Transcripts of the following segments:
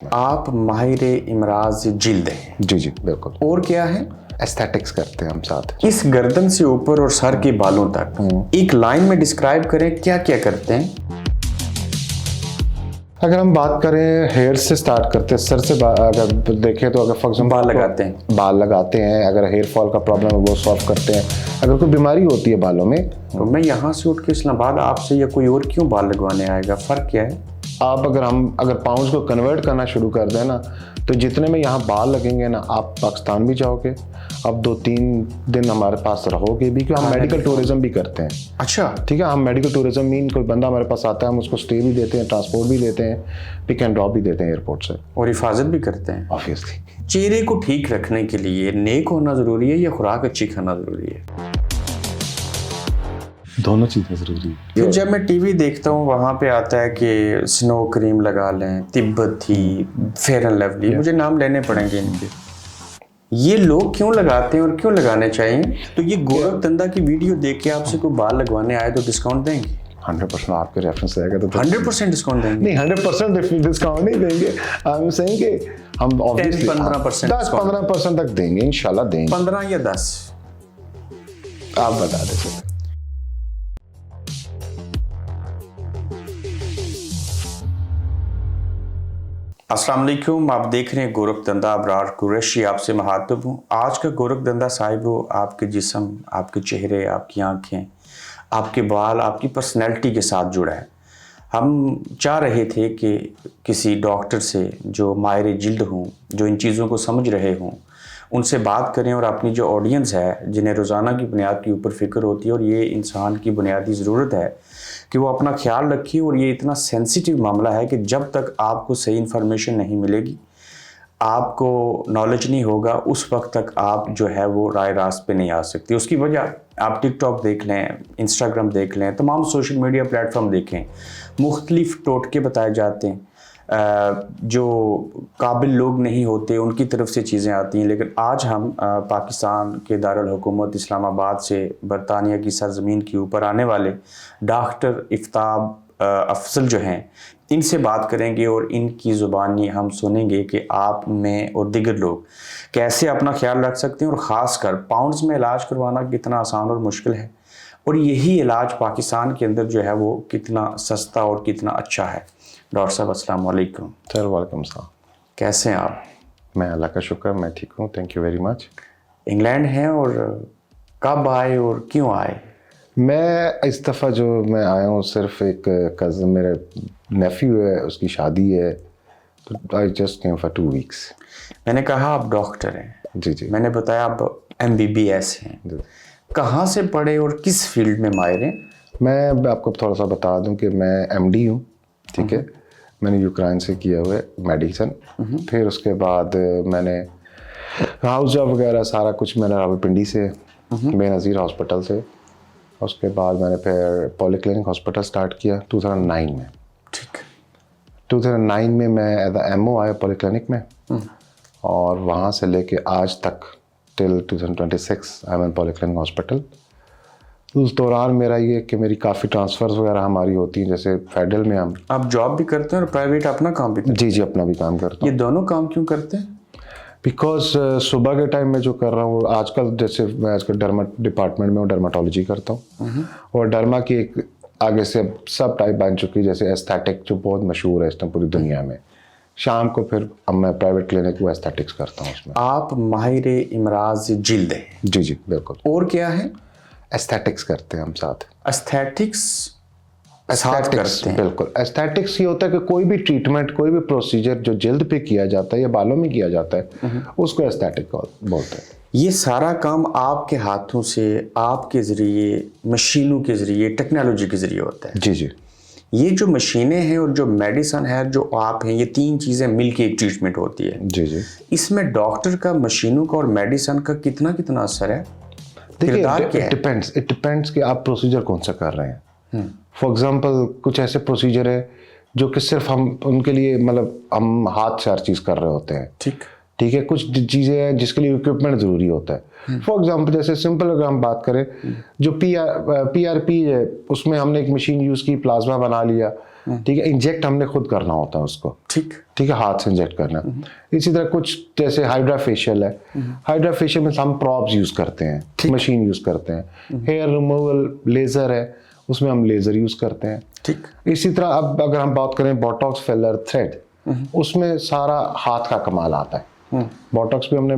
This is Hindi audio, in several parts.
आप माहिर इमराज जिल्द हैं। जी जी बिल्कुल। और क्या है? एस्थेटिक्स करते हैं हम साथ। इस गर्दन से ऊपर और सर के बालों तक एक लाइन में डिस्क्राइब करें क्या क्या करते हैं। अगर हम बात करें हेयर से स्टार्ट करते हैं, सर से अगर देखें तो अगर फॉर एग्जाम्पल बाल लगाते हैं, अगर हेयर फॉल का प्रॉब्लम है वो सॉल्व करते हैं। अगर कोई बीमारी होती है बालों में, तो मैं यहाँ से उठ के इस्लामाबाद आपसे या कोई और क्यों बाल लगवाने आएगा? फ़र्क क्या है? आप अगर पाउंड्स को कन्वर्ट करना शुरू कर दें ना, तो जितने में यहाँ बाल लगेंगे ना, आप पाकिस्तान भी जाओगे, अब 2-3 दिन हमारे पास रहोगे भी, क्योंकि हम मेडिकल टूरिज्म भी करते हैं। अच्छा, ठीक है। हम मेडिकल टूरिज्म मीन कोई बंदा हमारे पास आता है, हम उसको स्टे भी देते हैं, ट्रांसपोर्ट भी देते हैं, पिक एंड ड्रॉप भी देते हैं एयरपोर्ट से, और हिफाजत भी करते हैं ऑब्वियसली। चेहरे को ठीक रखने के लिए नेक होना ज़रूरी है या खुराक अच्छी खाना ज़रूरी है? दोनों चीज़ें ज़रूरी है। फिर जब मैं टीवी देखता हूँ वहाँ पे आता है कि स्नो क्रीम लगा लें, तिब्बती, फेयर एंड लवली, मुझे नाम लेने पड़ेंगे इनके। ये लोग क्यों लगाते हैं और क्यों लगाने चाहिए? तो ये गोरखधंधा की वीडियो देख के आपसे कोई बाल लगवाने आए तो डिस्काउंट देंगे? 100% आपके रेफरेंस रहेगा तो 100% डिस्काउंट देंगे? नहीं, 100% डिस्काउंट नहीं देंगे। हम सेइंग कि हम ऑब्वियसली 10-15% तक देंगे, इंशाल्लाह देंगे। 15 या 10 आप बता दें। अस्सलाम वालेकुम, आप देख रहे हैं गोरखधंधा। अबरार कुरैशी आपसे मुखातिब हूँ। आज का गोरखधंधा साहिब हो आपके जिस्म, आपके चेहरे, आपकी आंखें, आपके बाल, आपकी पर्सनैलिटी के साथ जुड़ा है। हम चाह रहे थे कि किसी डॉक्टर से जो माहिर जिल्द हों, जो इन चीज़ों को समझ रहे हों, उनसे बात करें और अपनी जो ऑडियंस है, जिन्हें रोज़ाना की बुनियाद के ऊपर फ़िक्र होती है और ये इंसान की बुनियादी ज़रूरत है कि वो अपना ख्याल रखिए। और ये इतना सेंसिटिव मामला है कि जब तक आपको सही इन्फॉर्मेशन नहीं मिलेगी, आपको नॉलेज नहीं होगा, उस वक्त तक आप जो है वो राय रास्त पे नहीं आ सकती। उसकी वजह आप टिकटॉक देख लें, इंस्टाग्राम देख लें, तमाम सोशल मीडिया प्लेटफॉर्म देखें, मुख्तलिफ टोटके बताए जाते हैं। जो काबिल लोग नहीं होते उनकी तरफ से चीज़ें आती हैं। लेकिन आज हम पाकिस्तान के दारुल हुकूमत इस्लामाबाद से बरतानिया की सरजमीन के ऊपर आने वाले डॉक्टर इफ्ताब अफजल जो हैं, इनसे बात करेंगे और इनकी ज़ुबानी हम सुनेंगे कि आप, मैं और दिगर लोग कैसे अपना ख्याल रख सकते हैं और ख़ासकर पाउंड्स में इलाज करवाना कितना आसान और मुश्किल है, और यही इलाज पाकिस्तान के अंदर जो है वो कितना सस्ता और कितना अच्छा है। डॉक्टर साहब अस्सलाम वालेकुम। सर वालेकुम सलाम। कैसे हैं आप? मैं अल्लाह का शुक्र, मैं ठीक हूँ, thank you very much. England हैं और कब आए और क्यों आए? मैं इस दफ़ा जो मैं आया हूँ, सिर्फ एक कज़न, मेरे नेफ्यू है, उसकी शादी है, तो I just came for 2 weeks. मैंने कहा आप डॉक्टर हैं। जी जी। मैंने बताया आप MBBS हैं। कहाँ से पढ़े और किस फील्ड में माहिर हैं? मैं आपको थोड़ा सा बता दूं कि मैं MD हूँ, ठीक है। मैंने यूक्रेन से किया हुआ है मेडिसिन। फिर उसके बाद मैंने हाउस जॉब वगैरह सारा कुछ मैंने रावलपिंडी से, बेनज़ीर हॉस्पिटल से। उसके बाद मैंने फिर पॉलीक्लिनिक हॉस्पिटल स्टार्ट किया 2009 में। ठीक। 2009 में मैं एज MO आया पॉलीक्लिनिक में, और वहाँ से लेके आज तक till 2026 I am in polyclinic hospital. उस दौरान मेरा ये कि मेरी काफ़ी ट्रांसफ़र्स वगैरह हमारी होती हैं, जैसे फेडरल में हम। आप जॉब भी करते हैं और प्राइवेट अपना काम भी करते हैं? जी जी, अपना भी काम करता हूँ। ये दोनों काम क्यों करते हैं? बिकॉज सुबह के टाइम में जो कर रहा हूँ आजकल, जैसे मैं आजकल डर्मा डिपार्टमेंट में हूँ, डर्माटोलॉजी करता हूँ, और डर्मा की एक आगे से सब टाइप बन चुकी है, जैसे एस्थेटिक जो बहुत मशहूर है इस टाइम पूरी दुनिया में। शाम को फिर अब मैं प्राइवेट क्लिनिक वो एस्थेटिक्स करता हूँ उसमें। आप माहिर इमराज जिल्द हैं? जी जी बिल्कुल। और क्या है? एस्थेटिक्स करते हैं हम साथ। एस्थेटिक्स साथ करते हैं? बिल्कुल। एस्थेटिक्स ये होता है कि कोई भी ट्रीटमेंट, कोई भी प्रोसीजर जो जल्द पे किया जाता है या बालों में किया जाता है, उसको एस्थेटिक बोलते हैं। ये सारा काम आपके हाथों से, आपके ज़रिए, मशीनों के ज़रिए, टेक्नोलॉजी के ज़रिए होता है? जी जी। ये जो मशीनें हैं और जो मेडिसिन है, जो आप हैं, ये 3 चीज़ें मिलके एक ट्रीटमेंट होती है। जी जी। इसमें डॉक्टर का, मशीनों का और मेडिसिन का कितना कितना असर है? देखिए, इट डिपेंड्स कि आप प्रोसीजर कौन सा कर रहे हैं। फॉर एग्जांपल कुछ ऐसे प्रोसीजर है जो कि सिर्फ हम उनके लिए, मतलब हम हाथ से हर चीज़ कर रहे होते हैं। ठीक है। कुछ चीज़ें हैं जिसके लिए इक्विपमेंट ज़रूरी होता है। फॉर एग्जांपल जैसे सिंपल अगर हम बात करें, जो PRP है, उसमें हमने एक मशीन यूज़ की, प्लाज्मा बना लिया, ठीक है, इंजेक्ट हमने खुद करना होता है उसको, ठीक ठीक है, हाथ से इंजेक्ट करना। इसी तरह कुछ जैसे हाइड्रा फेशियल है, हाइड्रा फेशियल में हम प्रॉप्स यूज करते हैं, मशीन यूज करते हैं। हेयर रिमूवल लेजर है, उसमें हम लेजर यूज करते हैं। ठीक। इसी तरह अब अगर हम बात करें बोटॉक्स, फिलर, थ्रेड, उसमें सारा हाथ का कमाल आता है। बोटॉक्स पे हमने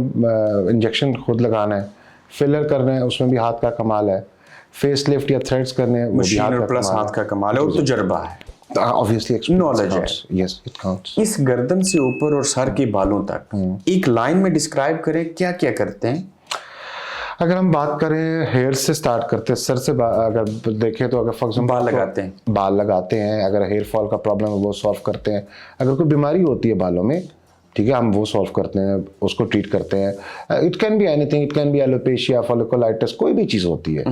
इंजेक्शन खुद लगाना है, फिलर करना है उसमें भी हाथ का कमाल है, फेस लिफ्ट या थ्रेड्स करने हैं वो भी मशीन हाथ और का प्लस कमाल हाथ का कमाल है और तजुर्बा है, ऑब्वियसली नॉलेज है। Yes, it counts. इस गर्दन से ऊपर और सर के बालों तक एक लाइन में डिस्क्राइब करें क्या क्या करते हैं। अगर हम बात करें हेयर से स्टार्ट करते हैं, सर से अगर देखें तो अगर फॉर एग्जाम्पल बाल लगाते हैं, बाल लगाते हैं, अगर हेयर फॉल का प्रॉब्लम है वो सॉल्व करते हैं। अगर कोई बीमारी होती है बालों में, ठीक है, हम वो सॉल्व करते हैं, उसको ट्रीट करते हैं। It can be anything, it can be alopecia, folliculitis, कोई भी चीज़ होती है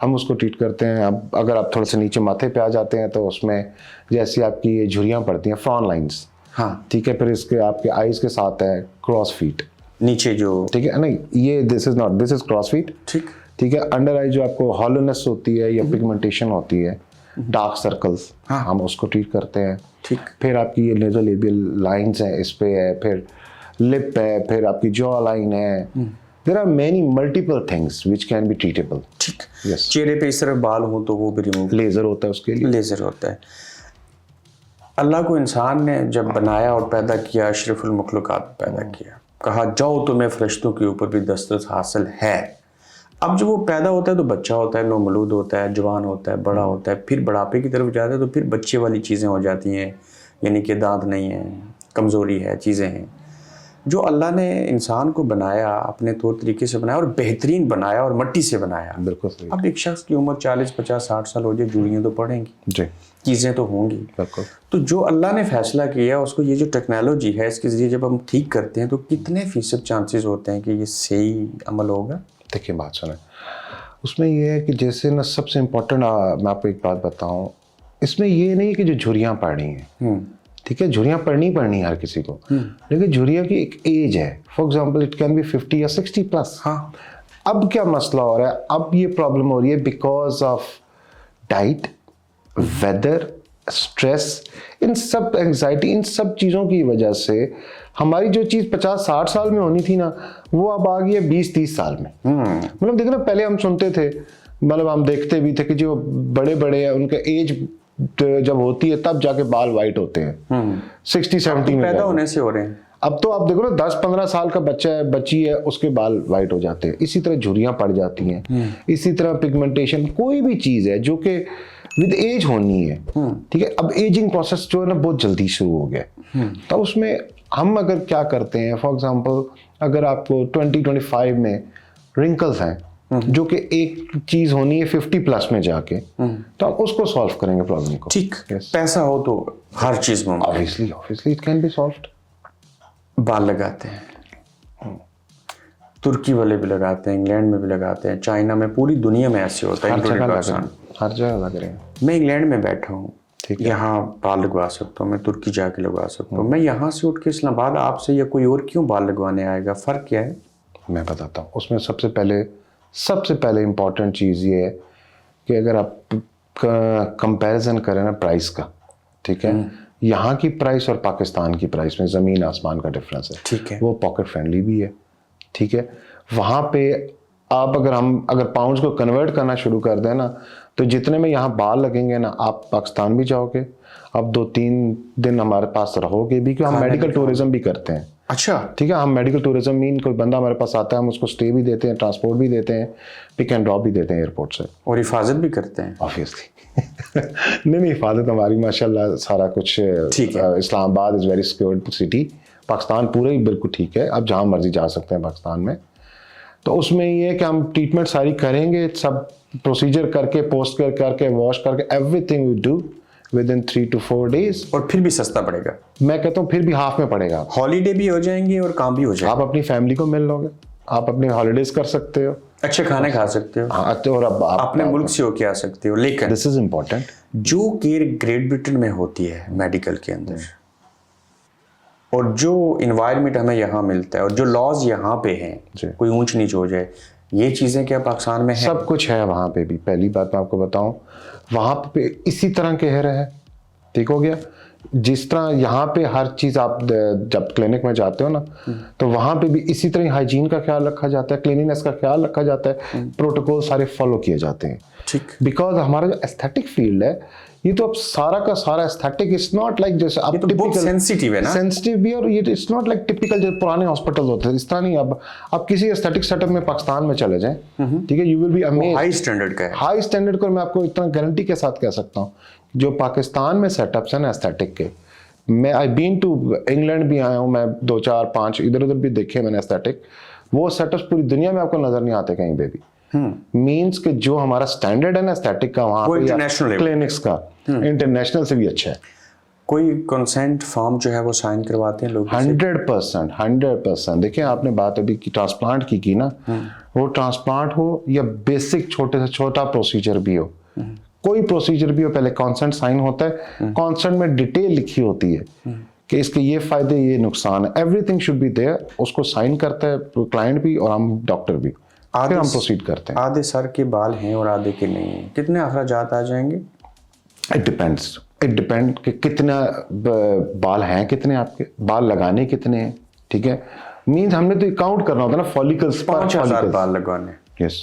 हम उसको ट्रीट करते हैं। अब अगर आप थोड़ा सा नीचे माथे पे आ जाते हैं तो उसमें जैसे आपकी ये झुर्रियाँ पड़ती हैं, फ्रॉन लाइन्स, हाँ ठीक है, फिर इसके आपके आईज के साथ है क्रॉस फीट नीचे जो, ठीक है, नहीं ये this is not, this is cross feet, ठीक, ठीक है। अंडर आई जो आपको हॉलोनेस होती है या पिगमेंटेशन होती है, डार्क सर्कल्स, हाँ हम उसको ट्रीट करते हैं, ठीक। फिर आपकी ये नेज़ोलेबियल लाइंस हैं, इस पे है, फिर लिप है, फिर आपकी जॉ लाइन है। There are many multiple things which can be treatable, ठीक। यस, चेहरे पे इस तरह बाल हो तो वो भी रिमूव, लेजर होता है उसके लिए, लेजर होता है। अल्लाह को इंसान ने जब बनाया और पैदा किया, अशरफुल मखलूकात पैदा किया, कहा जाओ तुम्हें फरिश्तों के ऊपर भी दस्तरस हासिल है। अब जब वो पैदा होता है तो बच्चा होता है, नौमलूद होता है, जवान होता है, बड़ा होता है, फिर बुढ़ापे की तरफ जाता है तो फिर बच्चे वाली चीज़ें हो जाती हैं, यानी कि दांत नहीं है, कमज़ोरी है, चीज़ें हैं। जो अल्लाह ने इंसान को बनाया, अपने तौर तरीके से बनाया और बेहतरीन बनाया और मट्टी से बनाया, बिल्कुल सही। अब एक शख्स की उम्र 40, 50, 60 साल हो जाए, जुड़ियाँ तो पड़ेंगी जी, चीज़ें तो होंगी, बिल्कुल। तो जो अल्लाह ने फैसला किया उसको, ये जो टेक्नोलॉजी है इसके ज़रिए जब हम ठीक करते हैं तो कितने फ़ीसद चांसेस होते हैं कि ये सही अमल होगा। देखिए बात सुने, उसमें ये है कि जैसे ना सबसे इम्पोर्टेंट मैं आपको एक बात बताऊं, इसमें ये नहीं कि जो झुर्रियाँ पड़नी है, ठीक है, झुर्रियाँ पड़नी हर किसी को, लेकिन झुर्रियाँ की एक एज है। For example it can be 50 या 60 प्लस। हाँ, अब क्या मसला हो रहा है, अब ये प्रॉब्लम हो रही है because of diet, weather, stress, इन सब एंजाइटी, इन सब चीज़ों की वजह से हमारी जो चीज़ 50-60 साल में होनी थी ना, वो अब आ गई है 20-30 साल में। मतलब देखो ना, पहले हम सुनते थे, मतलब हम देखते भी थे कि जो बड़े बड़े हैं उनके एज जब होती है तब जाके बाल वाइट होते हैं, 60-70 में पैदा होने से हो रहे हैं। अब तो आप देखो ना, 10-15 साल का बच्चा है, बच्ची है, उसके बाल वाइट हो जाते हैं। इसी तरह झुर्रियाँ पड़ जाती हैं, इसी तरह पिगमेंटेशन, कोई भी चीज़ है जो कि विद एज होनी है, ठीक है। अब एजिंग प्रोसेस जो है ना बहुत जल्दी शुरू हो गया, तो उसमें हम अगर क्या करते हैं, फॉर एग्जांपल अगर आपको 20-25 में रिंकल्स हैं जो कि एक चीज़ होनी है 50 प्लस में जाके, तो हम उसको सॉल्व करेंगे प्रॉब्लम को, ठीक। पैसा हो तो हर चीज़ में obviously it can be solved. बाल लगाते हैं, तुर्की वाले भी लगाते हैं, इंग्लैंड में भी लगाते हैं, चाइना में, पूरी दुनिया में ऐसे होता है, हर जगह लग रहे हैं। मैं इंग्लैंड में बैठा हूँ, यहाँ बाल लगवा सकता हूँ, मैं तुर्की जाके लगवा सकता हूँ, मैं यहाँ से उठ के इस्लामाबाद आपसे या कोई और क्यों बाल लगवाने आएगा, फ़र्क क्या है? मैं बताता हूँ। उसमें सबसे पहले इम्पॉर्टेंट चीज़ ये है कि अगर आप कंपैरिजन करें ना प्राइस का, ठीक है, यहाँ की प्राइस और पाकिस्तान की प्राइस में ज़मीन आसमान का डिफरेंस है, ठीक है। वो पॉकेट फ्रेंडली भी है, ठीक है। वहाँ पे आप अगर पाउंड्स को कन्वर्ट करना शुरू कर दें ना, तो जितने में यहाँ बाल लगेंगे ना, आप पाकिस्तान भी जाओगे, आप 2-3 दिन हमारे पास रहोगे भी, क्योंकि हम मेडिकल टूरिज्म भी करते हैं। अच्छा, ठीक है, हम मेडिकल टूरिज्म मीन कोई बंदा हमारे पास आता है, हम उसको स्टे भी देते हैं, ट्रांसपोर्ट भी देते हैं, पिक एंड ड्रॉप भी देते हैं एयरपोर्ट से, और हिफाजत भी करते हैं ऑब्वियसली। नहीं, हिफाजत हमारी माशाल्लाह सारा कुछ ठीक है। Islamabad is very secured city, Pakistan पूरे ही बिल्कुल ठीक है, आप जहाँ मर्जी जा सकते हैं पाकिस्तान में। तो उसमें ये है कि हम ट्रीटमेंट सारी करेंगे, सब प्रोसीजर करके, पोस्ट करके, वॉश करके, everything we do within 3 to 4 days, और फिर भी सस्ता पड़ेगा। मैं कहता हूँ फिर भी हाफ में पड़ेगा। हॉलीडे भी हो जाएंगे और काम भी हो जाएगा, आप अपनी फैमिली को मिल लोगे, आप अपने हॉलीडेज कर सकते हो, अच्छे खाने खा सकते हो, हाँ, और अब आप अपने मुल्क से होके आ सकते हो। लेकिन दिस इज इम्पोर्टेंट, जो केयर ग्रेट ब्रिटेन में होती है मेडिकल के अंदर, और जो इन्वायरमेंट हमें यहाँ मिलता है, और जो लॉज यहाँ पे हैं, कोई ऊंच नीच हो जाए, ये चीज़ें क्या पाकिस्तान में है? सब कुछ है वहाँ पे भी। पहली बात मैं आपको बताऊँ, वहाँ पे इसी तरह के हेयर है, ठीक हो गया। जिस तरह यहाँ पे हर चीज़ आप जब क्लिनिक में जाते हो ना, तो वहाँ पे भी इसी तरह हाइजीन का ख्याल रखा जाता है, क्लीनिनेस का ख्याल रखा जाता है, प्रोटोकॉल सारे फॉलो किए जाते हैं। ठीक। बिकॉज हमारा जो एस्थेटिक फील्ड है, ये तो अब सारा का सारा एस्थेटिक, इट्स नॉट लाइक जैसे आप तो बहुत सेंसिटिव है ना, सेंसिटिव भी, और ये इट्स नॉट लाइक टिपिकल जो पुराने हॉस्पिटल होते हैं इस तरह नहीं। अब आप किसी एस्थेटिक सेटअप में पाकिस्तान में चले जाएं, ठीक है, you will be amazed. High standard का है, हाई स्टैंडर्ड को मैं आपको इतना गारंटी के साथ कह सकता हूँ। जो पाकिस्तान में सेटअप्स हैं ना एस्थेटिक के, मैं आई बीन टू इंग्लैंड भी आया हूँ, मैं 2 4 5 इधर उधर भी देखे मैंने एस्थेटिक, वो सेटअप्स पूरी दुनिया में आपको नजर नहीं आते कहीं पे भी। मीन्स कि जो हमारा स्टैंडर्ड है ना एस्थेटिक का, वहाँ पे इंटरनेशनल क्लिनिक्स का इंटरनेशनल से भी अच्छा है। कोई कंसेंट फॉर्म जो है वो साइन करवाते हैं लोग? 100%। देखिए आपने बात अभी की ट्रांसप्लांट की ना, वो ट्रांसप्लांट हो या बेसिक छोटे से छोटा प्रोसीजर भी हो, कोई प्रोसीजर भी हो, पहले कॉन्सेंट साइन होता है। कॉन्सेंट में डिटेल लिखी होती है कि इसके ये फायदे ये नुकसान है, एवरीथिंग शुड बी देयर। उसको साइन करता है क्लाइंट भी और हम डॉक्टर भी, फिर हम प्रोसीड करते हैं। आधे सर के बाल हैं और आधे के नहीं हैं, कितने अखराजात आ जाएंगे? इट डिपेंड कि कितना बाल हैं, कितने आपके बाल लगाने कितने हैं, ठीक है। मीन्स हमने तो काउंट करना होता है ना, फॉलिकल्स पर 5000 बाल लगवाने। यस।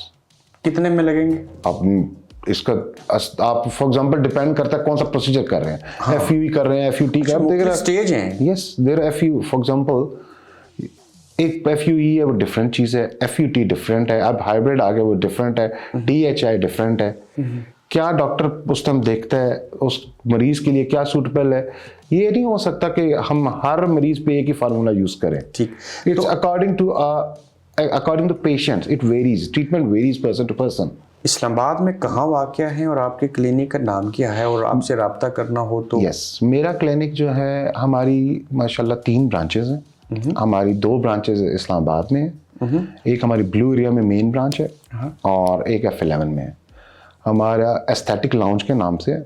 कितने में लगेंगे? अब इसका आप फॉर एग्जांपल डिपेंड करता है कौन सा प्रोसीजर कर रहे हैं। हाँ। FUE कर रहे हैं, FUT कर रहे हैं, स्टेज हैं। Yes, there FU for example एक FUE है वो डिफरेंट चीज है, FUT डिफरेंट है, अब हाइब्रिड आ गया वो डिफरेंट है, DHI डिफरेंट है। क्या डॉक्टर उस टाइम देखता है उस मरीज के लिए क्या सूटेबल है, ये नहीं हो सकता कि हम हर मरीज पे एक ही फार्मूला यूज करें। ठीक। It's according to patients, it varies, treatment varies person to person. Islamabad में कहाँ वाक़या है और आपके क्लिनिक का नाम क्या है, और आपसे रब्ता करना हो तो? यस, मेरा क्लिनिक जो है, हमारी माशाल्लाह 3 ब्रांचेस हैं। हमारी 2 ब्रांचेस इस्लामाबाद में है, एक हमारी ब्लू एरिया में मेन ब्रांच है, और एक F11 में है। हमारा एस्थेटिक लाउंज के नाम से है।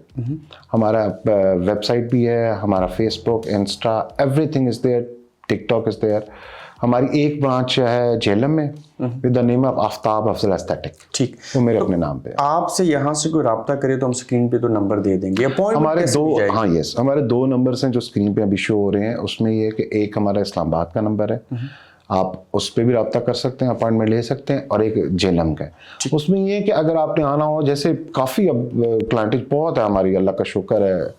हमारा वेबसाइट भी है, हमारा Facebook, Insta, everything is there, TikTok is there. हमारी एक ब्रांच है झेलम में with the name of Aftab Afzal aesthetic. ठीक, तो मेरे अपने नाम पे। आपसे यहाँ से कोई रब्ता करे तो हम स्क्रीन पे तो नंबर दे देंगे। हमारे 2, हाँ यस, हमारे 2 नंबर्स हैं जो स्क्रीन पे अभी शो हो रहे हैं। उसमें ये है कि एक हमारा इस्लामाबाद का नंबर है, आप उस पर भी रब्ता कर सकते हैं, अपॉइंटमेंट ले सकते हैं, और एक झेलम का है। उसमें ये है कि अगर आपने आना हो, जैसे काफ़ी अब क्लाइंटेज बहुत है हमारी, अल्लाह का शुक्र है,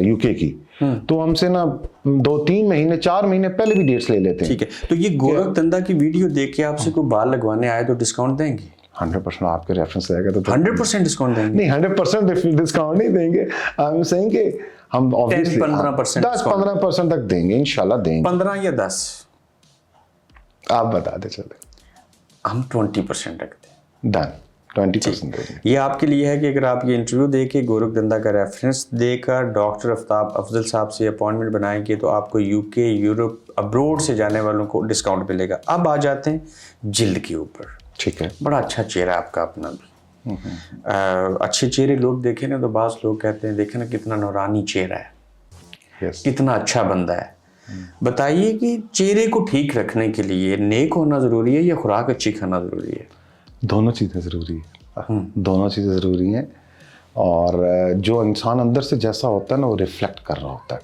यूके की, तो हमसे ना 2-3 महीने 4 महीने पहले भी डेट्स ले लेते हैं। ठीक है, तो ये गोरख धंधा की वीडियो देख के आपसे कोई बाल लगवाने आए तो डिस्काउंट देंगे? 100% आपके रेफरेंस रहेगा तो 100% डिस्काउंट देंगे? नहीं, 100% डिस्काउंट नहीं देंगे। आई एम सेइंग कि हम ऑब्वियसली 10-15% 10-15% तक देंगे, इंशाल्लाह देंगे। 15 या 10 आप बता दे चले। हम 20% रखते हैं। डन, 20% देंगे। ये आपके लिए है कि अगर आप ये इंटरव्यू दे के गोरख धंधा का रेफरेंस देकर डॉक्टर आफ्ताब अफजल साहब से अपॉइंटमेंट बनाएंगे तो आपको यूके, यूरोप, अब्रोड से जाने वालों को डिस्काउंट मिलेगा। अब आ जाते हैं जिल्द के ऊपर। ठीक है। बड़ा अच्छा चेहरा आपका अपना भी। अच्छे चेहरे लोग देखें ना तो बाज़ लोग कहते हैं देखें ना कितना नौरानी चेहरा है, yes. कितना अच्छा बंदा है। बताइए कि चेहरे को ठीक रखने के लिए नेक होना ज़रूरी है या खुराक अच्छी खाना ज़रूरी है? दोनों चीज़ें ज़रूरी है, दोनों चीज़ें ज़रूरी हैं। और जो इंसान अंदर से जैसा होता है ना, वो रिफ्लेक्ट कर रहा होता है,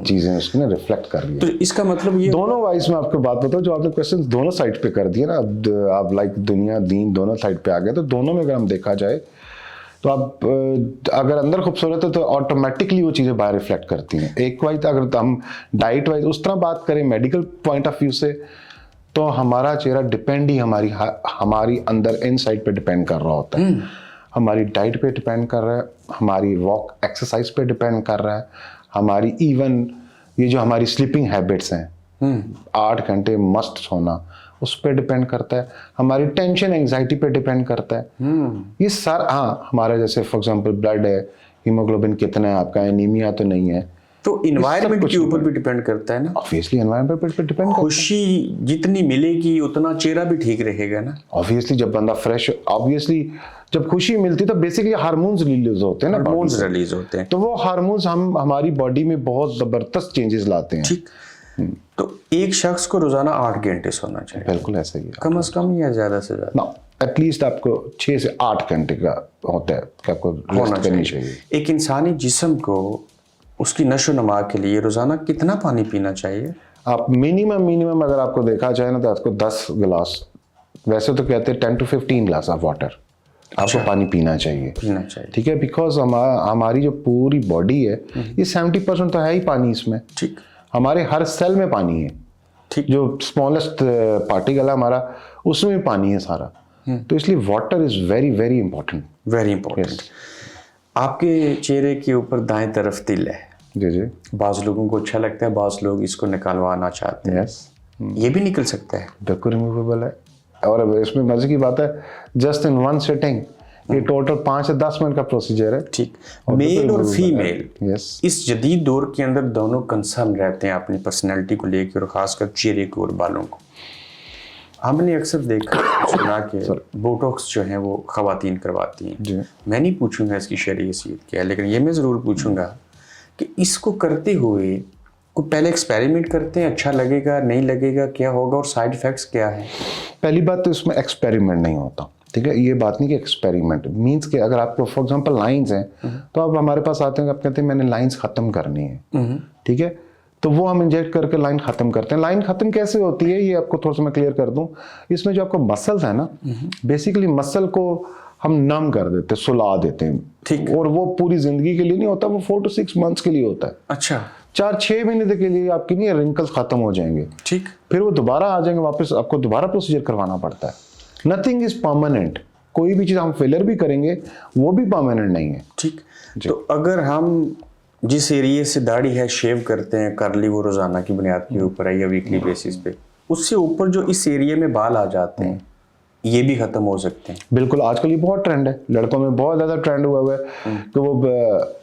चीज़ें उसकी ना रिफ्लेक्ट कर रही है। तो इसका मतलब ये दोनों वाइज में आपको बात बताऊँ, जो आपने क्वेश्चन दोनों साइड पे कर दिए ना, अब आप लाइक दुनिया दीन दोनों साइड पे आ गए, तो दोनों में अगर हम देखा जाए तो आप अगर अंदर खूबसूरत है तो ऑटोमेटिकली वो चीज़ें बाहर रिफ्लेक्ट करती हैं। एक वाइज अगर हम डाइट वाइज उस तरह बात करें मेडिकल पॉइंट ऑफ व्यू से, तो हमारा चेहरा डिपेंड ही हमारी अंदर इनसाइड पे डिपेंड कर रहा होता है। हमारी डाइट पे डिपेंड कर रहा है, हमारी वॉक एक्सरसाइज पे डिपेंड कर रहा है, हमारी इवन ये जो हमारी स्लीपिंग हैबिट्स हैं, 8 घंटे मस्त सोना, उस पर डिपेंड करता है। हमारी टेंशन एंजाइटी पे डिपेंड करता है। ये सारा, हाँ, हमारा जैसे फॉर एग्जांपल ब्लड है, हीमोग्लोबिन कितना है आपका, एनीमिया तो नहीं है, तो इन्वायरमेंट के ऊपर भी डिपेंड करता है ना। ऑब्वियसली एनवायरनमेंट पे डिपेंड करता है। खुशी जितनी मिलेगी उतना चेहरा भी ठीक रहेगा ना। ऑब्वियसली जब बंदा फ्रेश, ऑब्वियसली जब खुशी मिलती है तो बेसिकली हार्मोन्स रिलीज होते हैं ना, हार्मोन्स रिलीज होते हैं, तो वो हार्मोन्स हमारी बॉडी में बहुत जबरदस्त चेंजेस लाते हैं। ठीक। तो एक शख्स को रोजाना 8 घंटे सोना चाहिए? बिल्कुल ऐसा ही है, कम से कम या ज्यादा से ज्यादा? ना, एटलीस्ट आपको 6 से 8 घंटे का होता है कि आपको रेस्ट करनी चाहिए। एक इंसानी जिस्म को उसकी नशो नमा के लिए रोज़ाना कितना पानी पीना चाहिए? आप मिनिमम अगर आपको देखा जाए ना तो आपको 10 गिलास, वैसे तो कहते हैं 10 to 15 ग्लास ऑफ वाटर आपको पानी पीना चाहिए। ठीक है, बिकॉज हमारी जो पूरी बॉडी है ये 70% तो है ही पानी इसमें। ठीक, हमारे हर सेल में पानी है। ठीक, जो स्मॉलेस्ट पार्टिकल है हमारा उसमें भी पानी है सारा। तो इसलिए water is very very important. Very important. आपके चेहरे के ऊपर दाएं तरफ तिल है। जी जी। बाज़ लोगों को अच्छा लगता है, बाज़ लोग इसको निकालवाना चाहते हैं। यस, ये भी निकल सकता है? बिल्कुल रिमूवेबल है। और इसमें मजे की बात है, जस्ट इन वन सिटिंग ये टोटल 5 से 10 मिनट का प्रोसीजर है। ठीक। मेल और फीमेल, यस, इस जदीद दौर के अंदर दोनों कंसर्न रहते हैं अपनी पर्सनैलिटी को लेकर और ख़ासकर चेहरे को और बालों को। हमने अक्सर देखा सुना कि बोटॉक्स जो है वो ख़वातीन करवाती हैं। जी। मैं नहीं पूछूंगा इसकी शरीयत क्या है, लेकिन ये मैं ज़रूर पूछूंगा कि इसको करते हुए को पहले एक्सपेरिमेंट करते हैं, अच्छा लगेगा नहीं लगेगा, क्या होगा और साइड इफ़ेक्ट्स क्या है? पहली बात तो इसमें एक्सपेरिमेंट नहीं होता। ठीक है, ये बात नहीं कि एक्सपेरिमेंट मीन्स कि अगर आपको फॉर एग्जांपल लाइंस हैं तो आप हमारे पास आते हैं, आप कहते हैं मैंने लाइंस ख़त्म करनी है। ठीक है, तो वो हम इंजेक्ट करके लाइन ख़त्म करते हैं। लाइन ख़त्म कैसे होती है ये आपको थोड़ा सा मैं क्लियर कर दूं। इसमें जो आपको मसल्स है ना, बेसिकली मसल को हम नम कर देते हैं, सुला देते हैं। ठीक। और वो पूरी ज़िंदगी के लिए नहीं होता, वो 4 to 6 मंथ्स के लिए होता है। अच्छा। 4-6 महीने के लिए आपकी नहीं रिंकल्स ख़त्म हो जाएंगे। ठीक। फिर वो दोबारा आ जाएंगे वापस, आपको दोबारा प्रोसीजर करवाना पड़ता है। Nothing is permanent. कोई भी चीज़ हम फेलर भी करेंगे वो भी परमानेंट नहीं है। ठीक। तो अगर हम जिस एरिया से दाढ़ी है शेव करते हैं, कर ली, वो रोज़ाना की बुनियाद के ऊपर है या वीकली बेसिस पे, उससे ऊपर जो इस एरिया में बाल आ जाते हैं ये भी खत्म हो सकते हैं? बिल्कुल, आजकल ये बहुत ट्रेंड है, लड़कों में बहुत ज़्यादा ट्रेंड हुआ है कि वो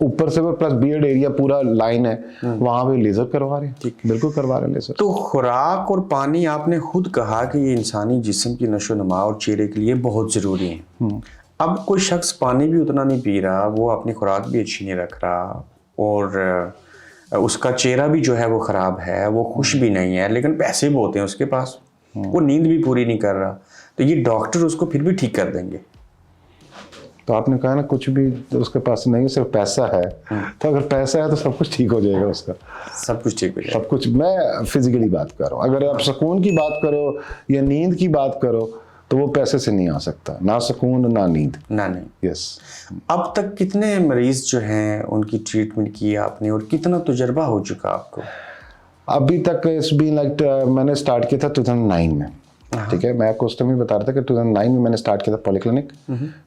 ऊपर से वो प्लस बियर्ड एरिया पूरा लाइन है वहाँ पे लेज़र करवा रहे हैं। ठीक, बिल्कुल करवा रहे हैं लेज़र। तो खुराक और पानी, आपने खुद कहा कि ये इंसानी जिस्म की नशो नुमा और चेहरे के लिए बहुत ज़रूरी है। अब कोई शख्स पानी भी उतना नहीं पी रहा, वो अपनी खुराक भी अच्छी नहीं रख रहा और उसका चेहरा भी जो है वो ख़राब है, वो खुश भी नहीं है, लेकिन पैसे बहुत हैं उसके पास, वो नींद भी पूरी नहीं कर रहा, तो ये डॉक्टर उसको फिर भी ठीक कर देंगे? तो आपने कहा ना कुछ भी उसके पास नहीं, सिर्फ पैसा है। तो अगर पैसा है तो सब कुछ ठीक हो जाएगा उसका। सब कुछ ठीक हो जाएगा? सब कुछ। मैं फिजिकली बात कर रहा हूँ। अगर आप सुकून की बात करो या नींद की बात करो तो वो पैसे से नहीं आ सकता, ना सुकून ना नींद ना। नहीं। यस। अब तक कितने मरीज जो हैं उनकी ट्रीटमेंट की आपने और कितना तजुर्बा हो चुका आपको? अभी तक इट्स बीन लाइक मैंने स्टार्ट किया था 2009 में। ठीक है, मैं आपको उस टाइम ही बता रहा था कि 2009 में मैंने स्टार्ट किया था पॉलीक्लिनिक।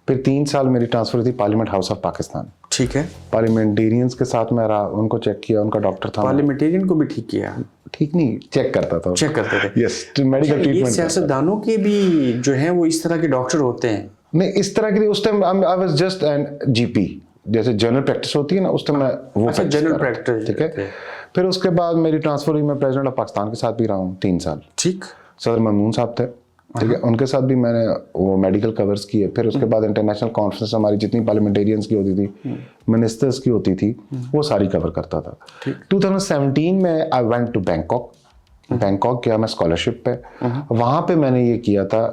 फिर 3 साल मेरी ट्रांसफर हुई थी पार्लियामेंट हाउस ऑफ पाकिस्तान। ठीक है। पार्लियामेंटेरियंस के साथ मैं रहा, उनको चेक किया, उनका डॉक्टर था। पार्लियामेंटेरियन को भी ठीक किया? ठीक नहीं, चेक करता था। चेक करते थे? यस, मेडिकल ये ट्रीटमेंट। सियासतदानों के भी जो हैं वो इस तरह के डॉक्टर होते हैं? नहीं, इस तरह के लिए उस time I was just an GP, जैसे जनरल प्रैक्टिस होती है ना, उस टाइम मैं वो जनरल प्रैक्टिस। ठीक है। फिर उसके बाद मेरी ट्रांसफर हुई, मैं प्रेसिडेंट ऑफ पाकिस्तान के साथ भी रहा हूँ 3 साल। ठीक। सदर ममनून साहब थे, ठीक है, उनके साथ भी मैंने वो मेडिकल कवर्स किए। फिर उसके बाद इंटरनेशनल कॉन्फ्रेंस हमारी जितनी पार्लियामेंटेरियंस की होती थी, मिनिस्टर्स की होती थी, वो सारी कवर करता था। 2017 में I went to Bangkok. Bangkok गया मैं स्कॉलरशिप पे। वहाँ पे मैंने ये किया था,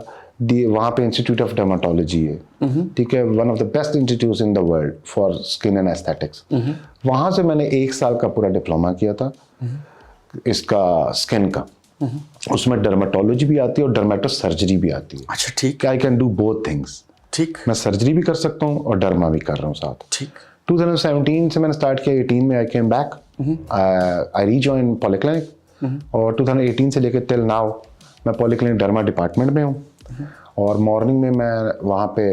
वहाँ पे इंस्टीट्यूट ऑफ डर्माटोलॉजी है, ठीक है, one of the best institute in the world for skin and aesthetics. वहाँ से मैंने 1 साल का पूरा डिप्लोमा किया था इसका स्किन का। उसमें डर्माटोलॉजी भी आती है और डर्मेटो सर्जरी भी आती है। अच्छा। ठीक। I can do both things. ठीक। मैं सर्जरी भी कर सकता हूँ और डर्मा भी कर रहा हूँ साथ। ठीक। 2017 से मैंने स्टार्ट किया, 18 में आई केम बैक, आई रीजॉइन पॉलीक्लिनिक और 2018 से लेकर टिल नाउ मैं पॉलीक्लिनिक डर्मा डिपार्टमेंट में हूँ। और मॉर्निंग में मैं वहाँ पे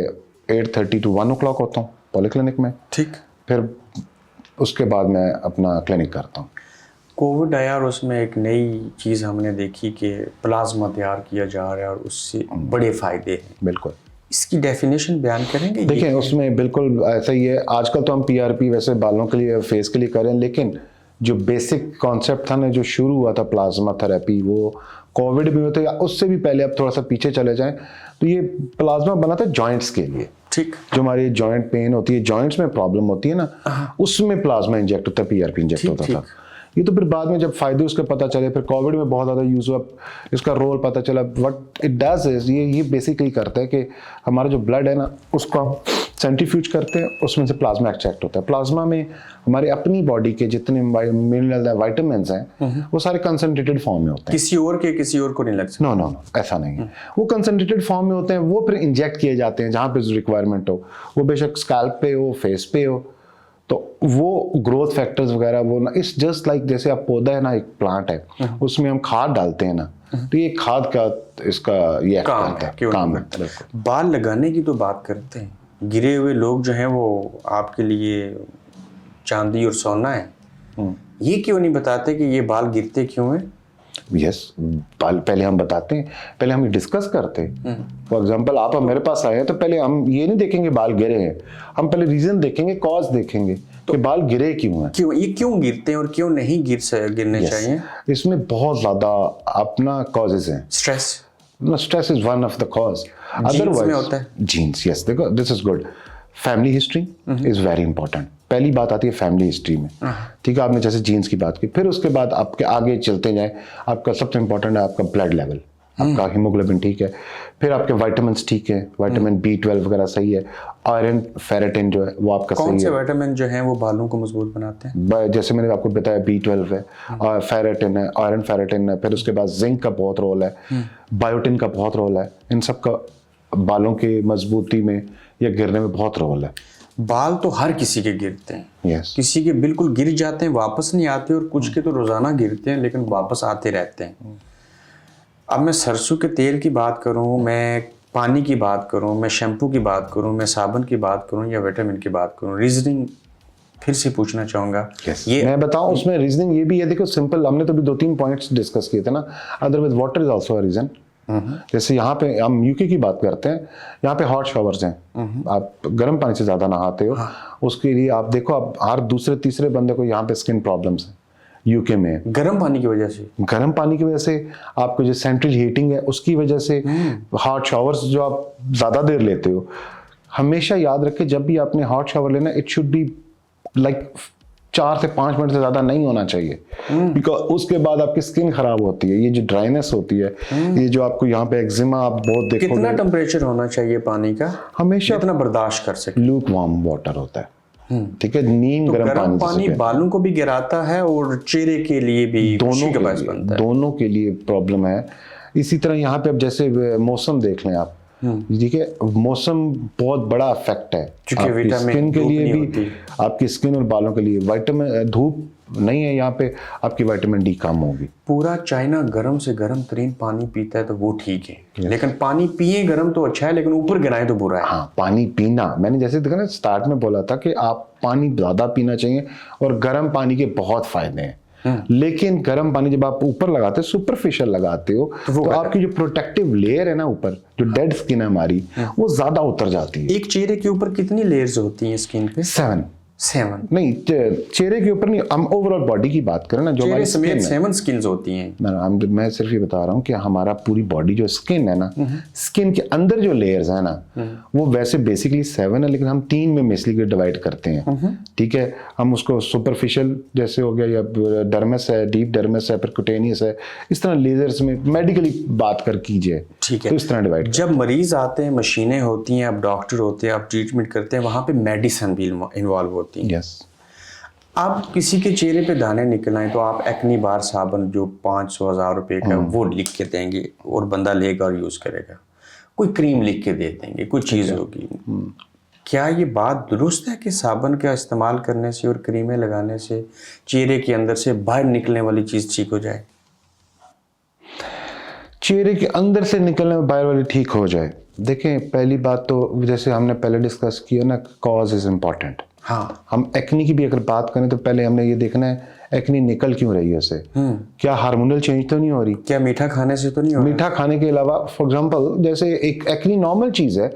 8:30 to 1 o'clock होता हूँ पॉलीक्लिनिक में। ठीक। फिर उसके बाद मैं अपना क्लिनिक करता हूँ। कोविड आया और उसमें एक नई चीज़ हमने देखी कि प्लाज्मा तैयार किया जा रहा है और उससे बड़े फ़ायदे हैं। बिल्कुल। इसकी डेफिनेशन बयान करेंगे? देखिए, उसमें बिल्कुल ऐसा ही है। आजकल तो हम PRP वैसे बालों के लिए, फेस के लिए करें, लेकिन जो बेसिक कॉन्सेप्ट था ना, जो शुरू हुआ था प्लाज्मा थेरेपी, वो कोविड में होता है, उससे भी पहले आप थोड़ा सा पीछे चले जाएं तो ये प्लाज्मा बना था जॉइंट्स के लिए। ठीक। जो हमारी जॉइंट पेन होती है, जॉइंट्स में प्रॉब्लम होती है ना, उसमें प्लाज्मा इंजेक्ट होता है, PRP इंजेक्ट होता था। ये तो फिर बाद में जब फायदे उसके पता चले, फिर कोविड में बहुत ज़्यादा यूज़ हुआ, इसका रोल पता चला। व्हाट इट डज इज, ये बेसिकली करता है कि हमारा जो ब्लड है ना, उसको सेंट्रीफ्यूज करते हैं, उसमें से प्लाज्मा एक्सट्रैक्ट होता है। प्लाज्मा में हमारे अपनी बॉडी के जितने मिनरल वाइटामिन हैं वो सारे कंसंट्रेटेड फॉर्म में होते हैं। किसी और को नहीं लग सकता। नो, ऐसा नहीं है। वो कंसंट्रेटेड फॉर्म में होते हैं, वो फिर इंजेक्ट किए जाते हैं जहाँ पे रिक्वायरमेंट हो, वो बेशक स्कैल्प पे हो, फेस पे हो। तो वो ग्रोथ फैक्टर्स वगैरह वो ना, इट्स जस्ट लाइक जैसे आप पौधा है ना, एक प्लांट है, उसमें हम खाद डालते हैं ना, तो ये खाद का इसका ये काम है। बाल लगाने की तो बात करते हैं, गिरे हुए लोग जो हैं वो आपके लिए चांदी और सोना है, ये क्यों नहीं बताते कि ये बाल गिरते क्यों हैं? यस, पहले हम बताते हैं, पहले हम डिस्कस करते हैं। फॉर एग्जांपल आप मेरे पास आए हैं तो पहले हम ये नहीं देखेंगे बाल गिरे हैं, हम पहले रीजन देखेंगे, कॉज देखेंगे कि बाल गिरे क्यों हैं, ये क्यों गिरते हैं और क्यों नहीं गिरने चाहिए। इसमें बहुत ज्यादा अपना कॉजेज हैं। Stress is one of the cause. Otherwise होता है जीन्स। यस, देखो this is good. Family history is very important. पहली बात आती है फैमिली हिस्ट्री में, ठीक है। आपने जैसे जीन्स की बात की, फिर उसके बाद आपके आगे चलते जाए, आपका सबसे इंपॉर्टेंट है आपका ब्लड लेवल, आपका हीमोग्लोबिन ठीक है, फिर आपके विटामिन्स ठीक है, विटामिन B12 वगैरह सही है, आयरन फेरेटिन जो है वो आपका सही है। कौन से विटामिन जो हैं वो बालों को मजबूत बनाते हैं? जैसे मैंने आपको बताया B12 है, और फेरेटिन है, आयरन फेरेटिन है, फिर उसके बाद जिंक का बहुत रोल है, बायोटिन का बहुत रोल है। इन सब का बालों की मजबूती में या गिरने में बहुत रोल है। बाल तो हर किसी के गिरते हैं। yes. किसी के बिल्कुल गिर जाते हैं, वापस नहीं आते, और कुछ के तो रोजाना गिरते हैं लेकिन वापस आते रहते हैं। अब मैं सरसों के तेल की बात करूं, मैं पानी की बात करूं, मैं शैम्पू की बात करूं, मैं साबुन की बात करूं या विटामिन की बात करूं, रीजनिंग फिर से पूछना चाहूंगा। ये मैं बताऊं, उसमें रीजनिंग ये भी है। देखो सिंपल, हमने तो भी 2-3 पॉइंट्स डिस्कस किए थे ना। Otherwise water is also a reason. जैसे यहाँ पे हम यूके की बात करते हैं, यहाँ पे हॉट शावर्स हैं, आप गर्म पानी से ज्यादा नहाते हो, उसके लिए आप देखो, आप हर दूसरे तीसरे बंदे को यहाँ पे स्किन प्रॉब्लम्स है यूके में। गर्म पानी की वजह से आपको जो सेंट्रल हीटिंग है उसकी वजह से, हॉट शावर्स जो आप ज्यादा देर लेते हो। हमेशा याद रखें, जब भी आपने हॉट शावर लेना, इट शुड बी लाइक 4 से 5 मिनट से ज्यादा नहीं होना चाहिए, बिकॉज उसके बाद आपकी स्किन खराब होती है, ये जो ड्राइनेस होती है, ये जो आपको यहाँ पे एक्जिमा आप बहुत देखोगे। कितना टेम्परेचर होना चाहिए पानी का? हमेशा इतना बर्दाश्त कर सके। लूक वार्म वाटर होता है, ठीक है। नीम गर्म पानी बालों को भी गिराता है और चेहरे के लिए भी, दोनों के लिए प्रॉब्लम है। इसी तरह यहाँ पे अब जैसे मौसम देख लें आप, ठीक है, मौसम बहुत बड़ा इफेक्ट है आपकी स्किन के लिए भी, आपकी स्किन और बालों के लिए। विटामिन धूप नहीं है यहाँ पे, आपकी विटामिन डी कम होगी। पूरा चाइना गर्म से गर्म तरीन पानी पीता है तो वो ठीक है, लेकिन पानी पिए गर्म तो अच्छा है, लेकिन ऊपर गिराए तो बुरा है। हाँ, पानी पीना, मैंने जैसे देखा ना स्टार्ट में बोला था कि आप पानी ज्यादा पीना चाहिए, और गर्म पानी के बहुत फायदे हैं। लेकिन गर्म पानी जब आप ऊपर लगाते हो, सुपरफिशियल लगाते हो, तो आपकी जो प्रोटेक्टिव लेयर है ना ऊपर, जो डेड स्किन है हमारी, वो ज्यादा उतर जाती है। एक चेहरे के ऊपर कितनी लेयर्स होती हैं स्किन पे? 7 नहीं, चेहरे के ऊपर नहीं, हम ओवरऑल बॉडी की बात करें ना, जो हमारी स्किन है, 7 स्किन्स होती हैं। मैं सिर्फ ये बता रहा हूँ कि हमारा पूरी बॉडी जो स्किन है ना, स्किन के अंदर जो लेयर्स है ना, वो वैसे बेसिकली 7 है, लेकिन हम 3 में बेसिकली डिवाइड करते हैं, ठीक है। हम उसको सुपरफिशियल जैसे हो गया, या डर्मस है, डीप डर्मस है, परक्यूटेनियस है, इस तरह लेयर्स में मेडिकली बात कर कीजिए, ठीक है, तो इस तरह डिवाइड। जब मरीज आते हैं, मशीनें होती हैं, आप डॉक्टर होते हैं, आप ट्रीटमेंट करते हैं, वहां पे मेडिसिन भी इन्वॉल्व होती है। Yes. अब किसी के चेहरे पे दाने निकल आए तो आप एक्नी बार साबुन जो 500-1000 रुपए का वो लिख के देंगे और बंदा लेगा और यूज करेगा। कोई क्रीम लिख के दे देंगे, कोई चीज होगी। क्या ये बात दुरुस्त है कि साबुन का इस्तेमाल करने से और क्रीमें लगाने से चेहरे के अंदर से बाहर निकलने वाली चीज ठीक हो जाए? चेहरे के अंदर से निकलने में बाहर वाली ठीक हो जाए? देखें, पहली बात तो जैसे हमने पहले डिस्कस किया ना, कॉज इज इम्पॉर्टेंट। हाँ, हम एक्नी की भी अगर बात करें तो पहले हमने ये देखना है एक्नी निकल क्यों रही है उसे। क्या हार्मोनल चेंज तो नहीं हो रही? क्या मीठा खाने से तो नहीं हो रहा? मीठा खाने के अलावा, फॉर एग्जांपल, जैसे एक एक्नी नॉर्मल चीज है,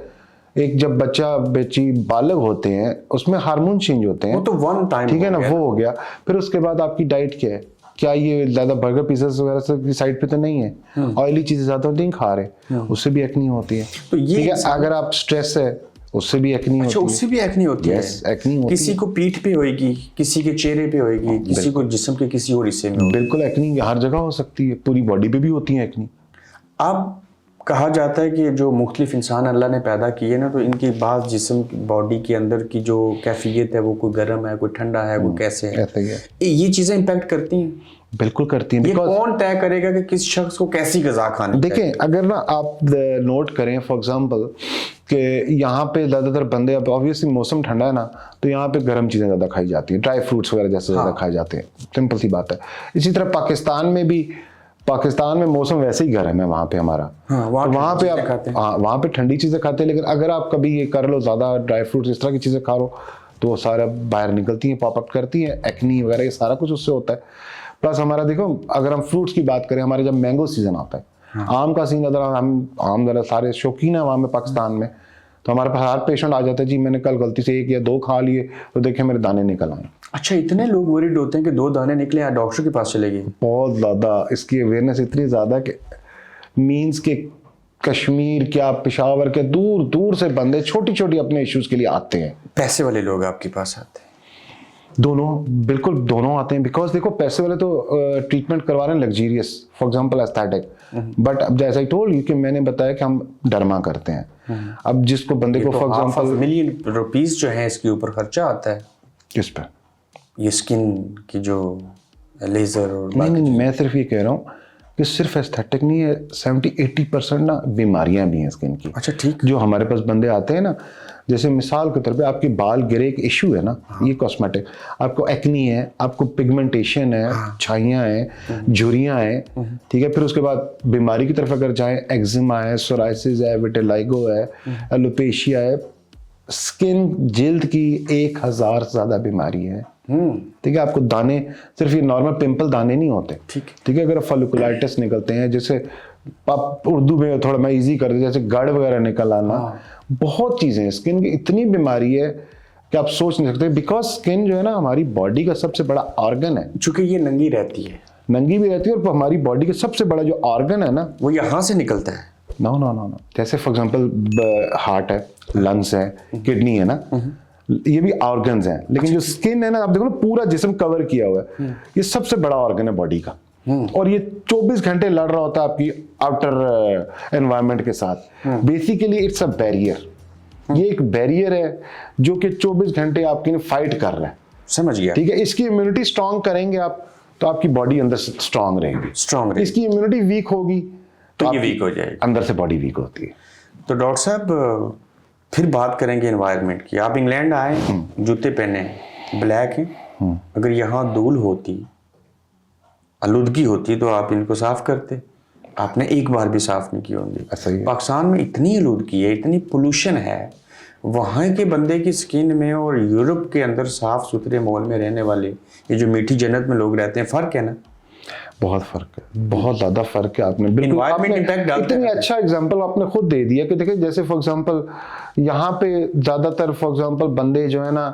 एक जब बच्ची बालग होते हैं उसमें हार्मोन चेंज होते हैं, वो तो वन टाइम, ठीक है ना, वो हो गया। फिर उसके बाद आपकी डाइट क्या है? क्या ये ज्यादा बर्गर पिज्जा वगैरह सब साइड पे तो नहीं है? ऑयली चीजें ज्यादा नहीं खा रहे, उससे भी एक्नी होती है। तो ये अगर आप स्ट्रेस है, उससे भी एक्नी होती है। उससे भी एक्नी होती है। एक्नी होती किसी को पीठ पे होएगी, किसी के चेहरे पे होएगी, किसी को जिस्म के किसी और हिस्से में होगी। बिल्कुल, एक्नी हर जगह हो सकती है, पूरी बॉडी पे भी होती है एक्नी। अब कहा जाता है कि जो मुख्तलिफ इंसान अल्लाह ने पैदा किए ना, तो इनकी बाज़ जिस्म बॉडी के अंदर की जो कैफियत है वो कोई गर्म है, कोई ठंडा है, कोई कैसे है, ऐसा ही है, ये चीज़ें इम्पेक्ट करती हैं। बिल्कुल करती हैं। ये कौन तय करेगा कि किस शख्स को कैसी ग़िज़ा खानी है? देखें, अगर ना आप नोट करें फॉर एग्जांपल कि यहाँ पे ज़्यादातर बंदे, अब ऑब्वियसली मौसम ठंडा है ना, तो यहाँ पे गर्म चीज़ें ज़्यादा खाई जाती हैं, ड्राई फ्रूट्स वगैरह जैसे ज़्यादा खाए जाते हैं, सिंपल सी बात है। इसी तरह पाकिस्तान में मौसम वैसे ही गर्म है वहाँ पे हमारा, तो वहाँ पे आप वहाँ पे ठंडी चीज़ें खाते हैं। लेकिन अगर आप कभी ये कर लो, ज़्यादा ड्राई फ्रूट्स इस तरह की चीज़ें खा लो, तो वो सारा बाहर निकलती हैं, पॉपअप करती हैं, एक्नी वगैरह ये सारा कुछ उससे होता है। प्लस हमारा देखो, अगर हम फ्रूट्स की बात करें, हमारे जब मैंगो सीजन आता है, आम का सीजन, हम आम ज़रा सारे शौकीन है वहाँ में पाकिस्तान में, तो हमारे पास हर पेशेंट आ जाता है, जी मैंने कल गलती से 1 या 2 खा लिए तो देखे मेरे दाने निकल आए। अच्छा, इतने लोग वरीड होते हैं कि 2 दाने निकले, या डॉक्टर के पास चले गए? बहुत ज़्यादा, इसकी अवेयरनेस इतनी ज़्यादा कि मीन्स के कश्मीर क्या पेशावर के दूर दूर से बंदे छोटी छोटी अपने इश्यूज़ के लिए आते हैं। पैसे वाले लोग आपके पास आते हैं? दोनों, बिल्कुल दोनों आते हैं। बिकॉज देखो, पैसे वाले तो ट्रीटमेंट करवा रहे हैं luxurious, for example aesthetic, but अब जैसा ही टोल्ड यू कि मैंने बताया कि हम डरमा करते हैं। अब जिसको बंदे को फॉर एग्जांपल $500 मिलियन जो है इसके ऊपर खर्चा आता है। किस पे? ये स्किन की जो लेज़र और नहीं, मैं सिर्फ ये कह रहा हूँ कि सिर्फ एस्थेटिक नहीं है, 70-80% ना बीमारियां भी हैं स्किन की। अच्छा, ठीक। जो हमारे पास बंदे आते हैं ना, जैसे मिसाल के तौर पे आपके बाल गिरे, एक इशू है ना, ये कॉस्मेटिक, आपको एक्नी है, आपको पिगमेंटेशन है, छाइयाँ हैं, झुर्रियाँ हैं, ठीक है। फिर उसके बाद बीमारी की तरफ अगर जाएं, एक्जिमा है, सोराइसिस है, विटिलिगो है, एलोपेशिया है, स्किन जिल्द की 1000 से ज़्यादा बीमारी है, ठीक है। आपको दाने, सिर्फ ये नॉर्मल पिंपल दाने नहीं होते, ठीक है। अगर फॉलिकुलाइटिस निकलते हैं, जैसे आप उर्दू में थोड़ा मैं इजी कर दूं, जैसे गड़ वगैरह निकल आना, बहुत चीज़ें, स्किन की इतनी बीमारी है कि आप सोच नहीं सकते। बिकॉज स्किन जो है ना हमारी बॉडी का सबसे बड़ा ऑर्गन है, चूंकि ये नंगी रहती है, नंगी भी रहती है, और हमारी बॉडी का सबसे बड़ा जो ऑर्गन है ना, वो यहाँ से निकलता है। नो नो नो नो, जैसे फॉर एग्जांपल हार्ट है, लंग्स है, किडनी है ना, ये भी ऑर्गन्स हैं। लेकिन जो स्किन है ना, आप देखो ना, पूरा जिस्म कवर किया हुआ है, ये सबसे बड़ा ऑर्गन है बॉडी का, और ये 24 घंटे लड़ रहा होता है आपकी आउटर एनवायरनमेंट के साथ। बेसिकली इट्स अ बैरियर, ये एक बैरियर है जो कि 24 घंटे आपकी फाइट कर रहा है। समझ गया, ठीक है। इसकी इम्यूनिटी स्ट्रांग करेंगे आप, तो आपकी बॉडी अंदर से स्ट्रांग रहेगी। इसकी इम्यूनिटी वीक होगी तो ये वीक हो जाएगी, अंदर से बॉडी वीक होती है। तो डॉक्टर साहब, फिर बात करेंगे एनवायरनमेंट की। आप इंग्लैंड आए, जूते पहने, ब्लैक हैं, अगर यहाँ धूल होती, आलूदगी होती, तो आप इनको साफ करते। आपने एक बार भी साफ नहीं की होंगी। पाकिस्तान में इतनी आलूदगी है, इतनी पोल्यूशन है, वहाँ के बंदे की स्किन में और यूरोप के अंदर साफ सुथरे माहौल में रहने वाले, ये जो मीठी जन्नत में लोग रहते हैं, फ़र्क है ना? बहुत फ़र्क है, बहुत ज़्यादा फ़र्क है। आपने बिल्कुल इतनी अच्छा एग्जांपल आपने खुद दे दिया कि देखिए, जैसे फॉर एग्जांपल यहाँ पे ज़्यादातर फॉर एग्जांपल बंदे जो है ना,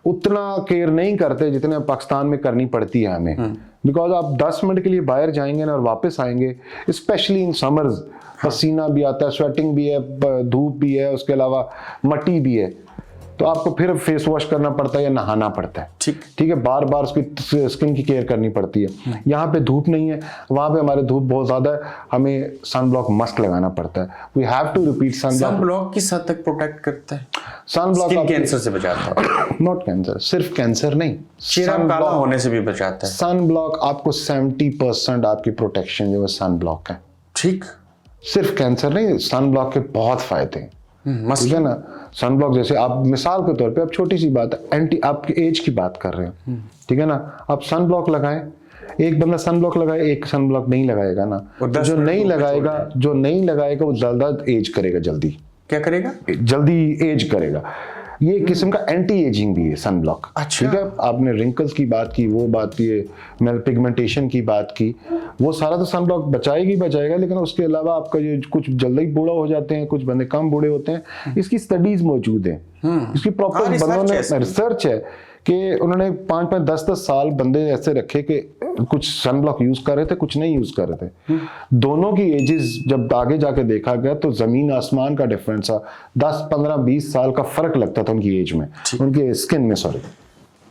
उतना केयर नहीं करते जितने पाकिस्तान में करनी पड़ती है हमें। बिकॉज आप 10 मिनट के लिए बाहर जाएंगे ना और वापस आएंगे, स्पेशली इन समर्स, पसीना भी आता है, स्वेटिंग भी है, धूप भी है, उसके अलावा मट्टी भी है, तो आपको फिर फेस वॉश करना पड़ता है या नहाना पड़ता है। ठीक है, बार बार उसकी स्किन की केयर करनी पड़ती है। यहाँ पे धूप नहीं है, वहाँ पे हमारे धूप बहुत ज़्यादा है, हमें सन ब्लॉक मस्ट लगाना पड़ता है। We have to repeat sun block किस हद तक प्रोटेक्ट करता है? सन ब्लॉक कैंसर से बचाता है, नॉट कैंसर, सिर्फ कैंसर नहीं, चेहरा काला होने से भी बचाता है। सन ब्लॉक आपको 70% आपकी प्रोटेक्शन जो है सन ब्लॉक है। ठीक, सिर्फ कैंसर नहीं, सन ब्लॉक के बहुत फायदे हैं, ठीक है ना। सन ब्लॉक जैसे आप मिसाल के तौर पे, आप छोटी सी बात है, आपकी एज की बात कर रहे हैं, ठीक है ना, आप सन ब्लॉक लगाएं, एक बंदा सन ब्लॉक लगाए, एक सन ब्लॉक नहीं लगाएगा ना, जो नहीं लगाएगा वो ज्यादा एज करेगा, जल्दी क्या करेगा, जल्दी एज करेगा। ये एक किस्म का एंटी एजिंग भी है सन ब्लॉक। अच्छा। ठीक है, आपने रिंकल्स की बात की, वो बात की, मेल पिगमेंटेशन की बात की, वो सारा तो सन ब्लॉक बचाएगा, लेकिन उसके अलावा आपका ये कुछ जल्दी बूढ़ा हो जाते हैं, कुछ बंदे कम बूढ़े होते हैं, इसकी स्टडीज मौजूद हैं, इसकी प्रॉपर बंदों ने रिसर्च है कि उन्होंने 5-5, 10-10 साल बंदे ऐसे रखे कि कुछ सन ब्लॉक यूज कर रहे थे, कुछ नहीं यूज कर रहे थे। दोनों की एजेस जब आगे जाके देखा गया तो जमीन आसमान का डिफरेंस था, 10, 15, 20 साल का फर्क लगता था उनकी एज में, उनके स्किन में। सॉरी,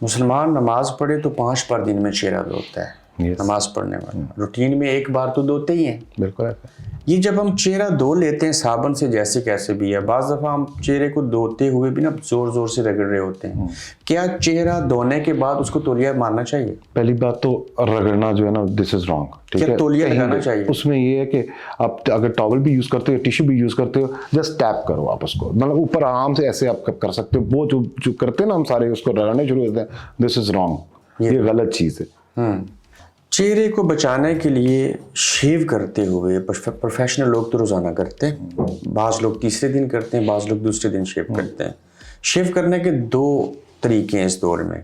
मुसलमान नमाज पढ़े तो 5 बार दिन में चेहरा धोता है, नमाज पढ़ने वाला रूटीन में 1 बार तो धोते ही हैं। बिल्कुल। ये जब हम चेहरा धो लेते हैं साबुन से जैसे कैसे भी है, बाज़ दफ़ा हम चेहरे को धोते हुए भी ना जोर जोर से रगड़ रहे होते हैं, क्या चेहरा धोने के बाद उसको तौलिया मारना चाहिए? पहली बात तो रगड़ना जो है ना, दिस इज रॉन्ग, ठीक क्या है। तौलिया लगाना चाहिए? उसमें ये है कि आप अगर टॉवल भी यूज करते हो, टिश्यू भी यूज करते हो, जस्ट टैप करो आप उसको, मतलब ऊपर आराम से ऐसे आप कर सकते हो। वो जो करते हैं ना हम सारे, उसको रगड़ने शुरू करते हैं, दिस इज रॉन्ग, ये गलत चीज है। चेहरे को बचाने के लिए शेव करते हुए प्रोफेशनल लोग तो रोज़ाना करते हैं, बाज़ लोग तीसरे दिन करते हैं, बाज़ लोग दूसरे दिन शेव करते हैं। शेव करने के 2 तरीके हैं इस दौर में।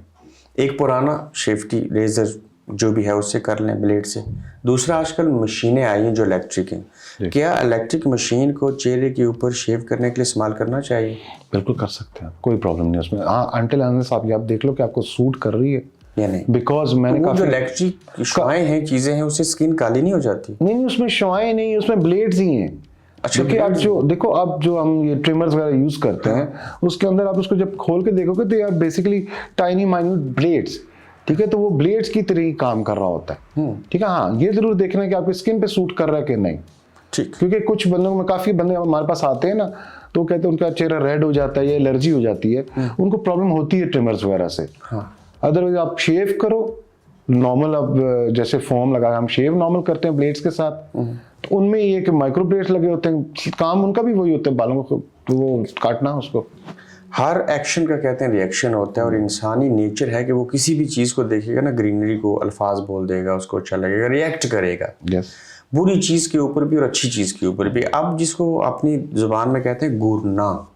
एक पुराना शेफ्टी रेजर जो भी है उससे कर लें, ब्लेड से। दूसरा आजकल मशीनें आई हैं जो इलेक्ट्रिक हैं। क्या इलेक्ट्रिक मशीन को चेहरे के ऊपर शेव करने के लिए इस्तेमाल करना चाहिए? बिल्कुल कर सकते हैं, कोई प्रॉब्लम नहीं उसमें। हाँ, अंटिल अनलेस आप देख लो कि आपको सूट कर रही है या नहीं। बिकॉज मैंने वो जो इलेक्ट्रिक शुआएं हैं, चीजें हैं, उससे स्किन काली नहीं हो जाती? नहीं, उसमें शुआएं नहीं, उसमें ब्लेड्स ही हैं। अच्छा, क्योंकि आप जो देखो, आप जो हम ये ट्रिमर्स वगैरह यूज करते हैं, उसके अंदर आप उसको जब खोल के देखोगे तो यार बेसिकली टाइनी माइन्यूट ब्लेड्स, ठीक है। तो वो ब्लेड्स की तरह ही काम कर रहा होता है, ठीक है। हाँ, ये जरूर देखना है कि आपकी स्किन पे सूट कर रहा है कि नहीं, ठीक। क्योंकि कुछ बंदों में, काफी बंदे हमारे पास आते हैं ना, तो कहते हैं उनका चेहरा रेड हो जाता है या एलर्जी हो जाती है, उनको प्रॉब्लम होती है ट्रिमर्स वगैरह से। अदरवाइज आप शेव करो नॉर्मल, अब जैसे फोम लगा हम शेव नॉर्मल करते हैं ब्लेड्स के साथ, तो उनमें ये कि माइक्रो ब्लेड्स लगे होते हैं, काम उनका भी वही होता है, बालों को तो वो काटना उसको। हर एक्शन का कहते हैं रिएक्शन होता है, और इंसानी नेचर है कि वो किसी भी चीज़ को देखेगा ना, ग्रीनरी को अल्फाज बोल देगा, उसको अच्छा लगेगा, रिएक्ट करेगा। यस, बुरी चीज़ के ऊपर भी और अच्छी चीज़ के ऊपर भी। अब जिसको अपनी ज़ुबान में कहते हैं घूरना,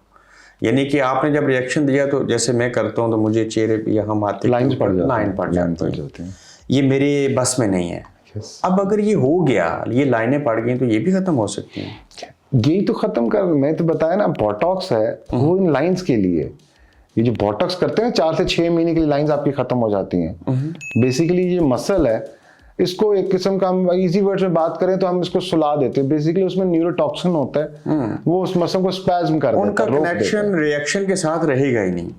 यानी कि आपने जब रिएक्शन दिया तो जैसे मैं करता हूँ तो मुझे चेहरे पे यहाँ माथे लाइन पड़ जाती है, ये मेरे बस में नहीं है। अब अगर ये हो गया, ये लाइनें पड़ गई, तो ये भी खत्म हो सकती हैं। यही तो खत्म कर, मैं तो बताया ना, बोटॉक्स है वो इन लाइंस के लिए। ये जो बोटॉक्स करते हैं 4 से 6 महीने के लिए लाइंस आपकी खत्म हो जाती हैं। बेसिकली ये मसल है, इसको एक किस्म का हम इजी वर्ड्स में बात करें तो हम इसको सुला देते हैं। बेसिकली उसमें न्यूरोटॉक्सिन होता है, वो उस मसल को स्पैज्म कर देता है, उनका कनेक्शन रिएक्शन के साथ रहेगा ही नहीं।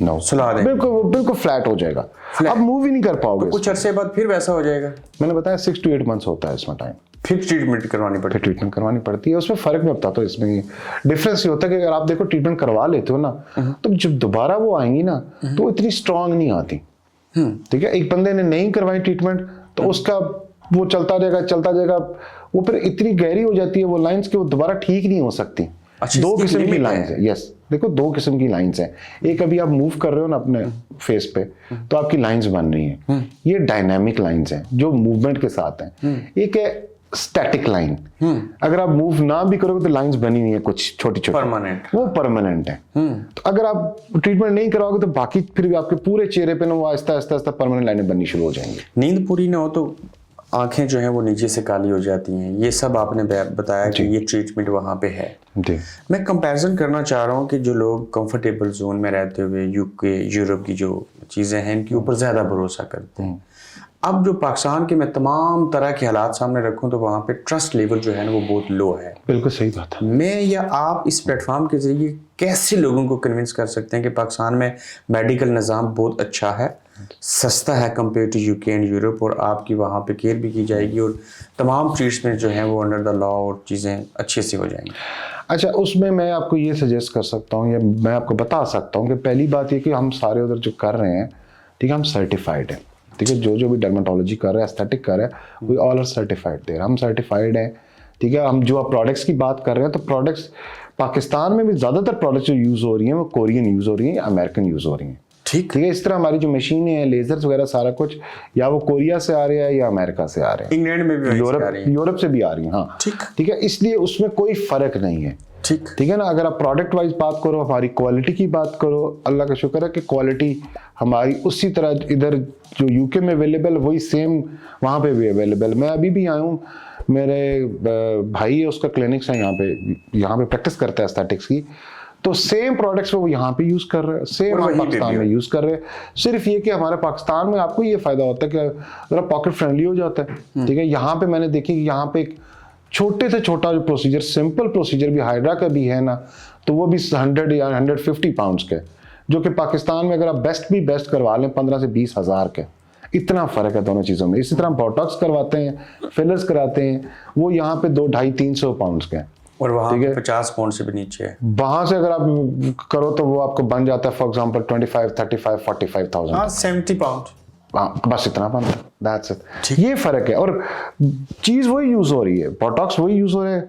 नो, सुला दें, बिल्कुल फ्लैट हो जाएगा, आप मूव ही नहीं कर पाओगे। तो कुछ अरसे बाद फिर वैसा हो जाएगा। मैंने बताया 6 to 8 मंथ्स होता है इसमें टाइम, फिर ट्रीटमेंट करवानी पड़ती है। उसमें फर्क नहीं होता, तो इसमें डिफरेंस ये होता है कि अगर आप देखो ट्रीटमेंट करवा लेते हो ना, तो जब दोबारा वो आएंगी ना तो वो इतनी स्ट्रांग नहीं आती, ठीक है। एक बंदे ने नहीं करवाई ट्रीटमेंट तो उसका वो चलता जाएगा, वो फिर इतनी गहरी हो जाती है वो लाइंस कि वो दोबारा ठीक नहीं हो सकती। अच्छा, 2 किस्म की लाइंस है। यस, देखो 2 किस्म की लाइंस हैं। एक अभी आप मूव कर रहे हो ना अपने फेस पे, तो आपकी लाइंस बन रही हैं, ये डायनामिक लाइंस हैं जो मूवमेंट के साथ हैं। एक है स्टैटिक लाइन, अगर आप मूव ना भी करोगे तो लाइंस बनी हुई है कुछ छोटी छोटी, परमानेंट, वो परमानेंट है। तो अगर आप ट्रीटमेंट नहीं कराओगे तो बाकी फिर भी आपके पूरे चेहरे पे ना वो आहिस्ता आहिस्ता परमानेंट लाइनें बननी शुरू हो जाएंगी। नींद पूरी ना हो तो आंखें जो हैं वो नीचे से काली हो जाती हैं, ये सब आपने बताया कि ये ट्रीटमेंट वहाँ पे है। मैं कंपैरिजन करना चाह रहा हूँ कि जो लोग कंफर्टेबल जोन में रहते हुए यूके यूरोप की जो चीज़ें हैं इनके ऊपर ज़्यादा भरोसा करते हैं। अब जो पाकिस्तान के मैं तमाम तरह के हालात सामने रखूं तो वहाँ पे ट्रस्ट लेवल जो है ना वो बहुत लो है। बिल्कुल सही बात है। मैं या आप इस प्लेटफॉर्म के जरिए कैसे लोगों को कन्विंस कर सकते हैं कि पाकिस्तान में मेडिकल निज़ाम बहुत अच्छा है, सस्ता है compare to UK and Europe, और आपकी वहाँ पे केयर भी की जाएगी और तमाम ट्रीटमेंट जो हैं वो अंडर द लॉ और चीज़ें अच्छे से हो जाएंगी। अच्छा, उसमें मैं आपको ये सजेस्ट कर सकता हूँ या मैं आपको बता सकता हूँ कि पहली बात ये कि हम सारे उधर जो कर रहे हैं, ठीक है, हम सर्टिफाइड हैं, ठीक है। जो भी डर्माटोलॉजी कर रहा है, एस्थेटिक कर रहा है, we all are certified there, हम सर्टिफाइड हैं, ठीक है। हम जो आप प्रोडक्ट्स की बात कर रहे हैं, तो प्रोडक्ट्स पाकिस्तान में भी ज़्यादातर प्रोडक्ट्स जो यूज़ हो रही हैं वो कोरियन यूज़ हो रही हैं, अमेरिकन यूज़ हो रही हैं, ठीक है। इस तरह हमारी जो मशीनें हैं, लेजर्स वगैरह सारा कुछ या वो कोरिया से आ रहे हैं या अमेरिका से आ रहे हैं, इंग्लैंड में भी यूरोप से भी आ रही हैं, हाँ, ठीक है। इसलिए उसमें कोई फ़र्क नहीं है, ठीक है ना। अगर आप प्रोडक्ट वाइज बात करो, हमारी क्वालिटी की बात करो, अल्लाह का शुक्र है कि क्वालिटी हमारी उसी तरह इधर जो यूके में अवेलेबल वही सेम वहाँ पे भी अवेलेबल। मैं अभी भी आया हूँ, मेरे भाई है उसका क्लिनिक्स है यहाँ पे प्रैक्टिस करता है एस्थेटिक्स की, तो सेम प्रोडक्ट्स वो यहाँ पे यूज़ कर रहे हैं, सेम पाकिस्तान में यूज़ कर रहे हैं। सिर्फ ये कि हमारे पाकिस्तान में आपको ये फ़ायदा होता है कि ज़रा पॉकेट फ्रेंडली हो जाता है, ठीक है। यहाँ पे मैंने देखी कि यहाँ पे एक छोटे से छोटा जो प्रोसीजर, सिंपल प्रोसीजर भी हाइड्रा का भी है ना, तो वो भी 100 या 150 पाउंड्स के, जो कि पाकिस्तान में अगर आप बेस्ट करवा लें 15 से 20 हज़ार के इतना फ़र्क है दोनों चीज़ों में। इसी तरह बोटॉक्स करवाते हैं, फिलर्स कराते हैं, वो यहाँ पे 200-250-300 पाउंड्स के हैं और वहाँ पे 50 पाउंड से भी नीचे है। वहाँ से अगर आप करो तो वो आपको बन जाता है फॉर एग्जांपल 25, 35, 45,000। हाँ 70 पाउंड। हाँ बस इतना बनता है, दैट्स इट। ये फ़र्क है और चीज़ वही यूज़ हो रही है, बोटॉक्स वही यूज़ हो रहा है,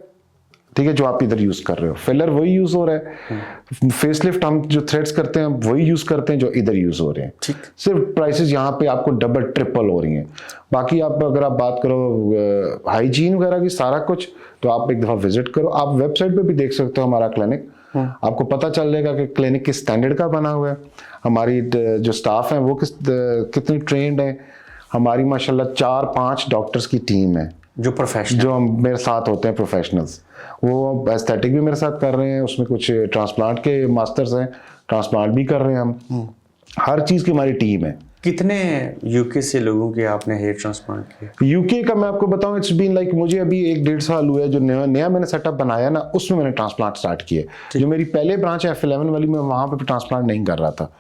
ठीक है, जो आप इधर यूज़ कर रहे हो, फिलर वही यूज़ हो रहा है, फेसलिफ्ट हम जो थ्रेड्स करते हैं वही यूज़ करते हैं जो इधर यूज़ हो रहे हैं। ठीक। सिर्फ प्राइसेस यहाँ पे आपको डबल ट्रिपल हो रही हैं। बाकी आप अगर आप बात करो हाइजीन वगैरह की सारा कुछ, तो आप एक दफ़ा विजिट करो। आप वेबसाइट पे भी देख सकते हो हमारा क्लिनिक, आपको पता चल जाएगा कि क्लिनिक किस स्टैंडर्ड का बना हुआ है, हमारी जो स्टाफ है वो कितनी ट्रेंड है। हमारी माशाल्लाह 4-5 डॉक्टर्स की टीम है जो प्रोफेशनल, जो मेरे साथ होते हैं प्रोफेशनल्स। वो एस्थेटिक भी मेरे साथ कर रहे हैं, उसमें कुछ ट्रांसप्लांट के मास्टर्स हैं, ट्रांसप्लांट भी कर रहे हैं हम। हर चीज़ की हमारी टीम है। कितने यूके से लोगों के आपने हेयर ट्रांसप्लांट किए? यूके का मैं आपको बताऊं, इट्स बीन लाइक मुझे अभी 1-1.5 साल हुआ है। जो नया मैंने सेटअप बनाया ना, उसमें मैंने ट्रांसप्लांट स्टार्ट किए। जो मेरी पहले ब्रांच है F11 वाली, मैं वहाँ पे ट्रांसप्लांट नहीं कर रहा था।